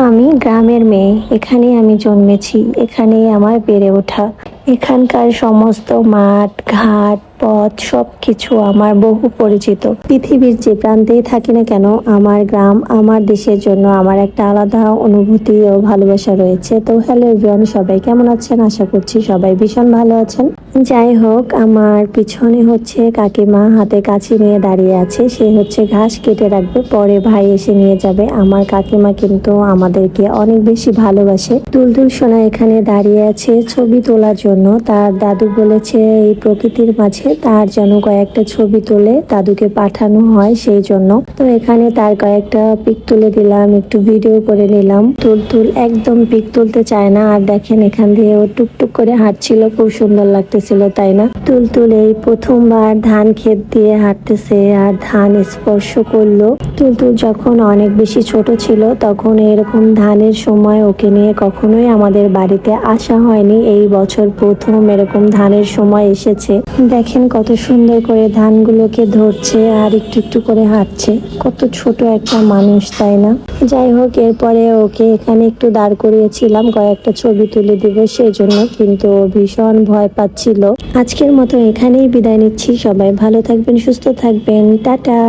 আমি গ্রামের মেয়ে, এখানেই আমি জন্মেছি, এখানেই আমার বেড়ে ওঠা। এখানকার সমস্ত মাঠ ঘাট পথ সবকিছু আমার বহু পরিচিত। পৃথিবীর যে প্রান্তেই থাকি না কেন, আমার গ্রাম আমার দেশের জন্য আমার একটা আলাদা অনুভূতি ও ভালোবাসা রয়েছে। তো হ্যালো এভরিওয়ান, সবাই কেমন আছেন? আশা করছি সবাই ভীষণ ভালো আছেন। যাই হোক, আমার পিছনে হচ্ছে কাকিমা হাতে কাছি নিয়ে দাঁড়িয়ে আছে। সে হচ্ছে ঘাস কেটে রাখবে, পরে ভাই এসে নিয়ে যাবে। আমার কাকিমা কিন্তু আমাদেরকে অনেক বেশি ভালোবাসে। দুলদুল সোনা এখানে দাঁড়িয়ে আছে ছবি তোলার জন্য। তার দাদু বলেছে এই প্রকৃতির মাঝে তার যেন কয়েকটা ছবি তুলে দাদুকে পাঠানো হয়, সেই জন্য। তো এখানে তার কয়েকটা পিক তুলে দিলাম, একটু ভিডিও করে নিলাম। তুলতুল একদম পিক তুলতে চায় না, আর দেখেন এখান দিয়ে ও টুকটুক করে হাঁটছিল, খুব সুন্দর লাগতেছিল, তাই না? তুলতুল এই প্রথমবার ধান ক্ষেত দিয়ে হাঁটতেছে আর ধান স্পর্শ করলো। তুলতুল যখন অনেক বেশি ছোট ছিল তখন এরকম ধানের সময় ওকে নিয়ে কখনোই আমাদের বাড়িতে আসা হয়নি। এই বছর প্রথম এরকম ধানের সময় এসেছে। দেখেন কত সুন্দর করে ধানগুলোকে ধরছে আর একটু একটু করে হাঁটছে। কত ছোট একটা মানুষ, তাই না? যাই হোক, এরপরে ওকে এখানে একটু দাঁড় করিয়েছিলাম কয়েকটা ছবি তুলে দিব সেই জন্য, কিন্তু ও ভীষণ ভয় পাচ্ছিল। আজকের মতো এখানেই বিদায় নিচ্ছি। সবাই ভালো থাকবেন, সুস্থ থাকবেন, টাটা।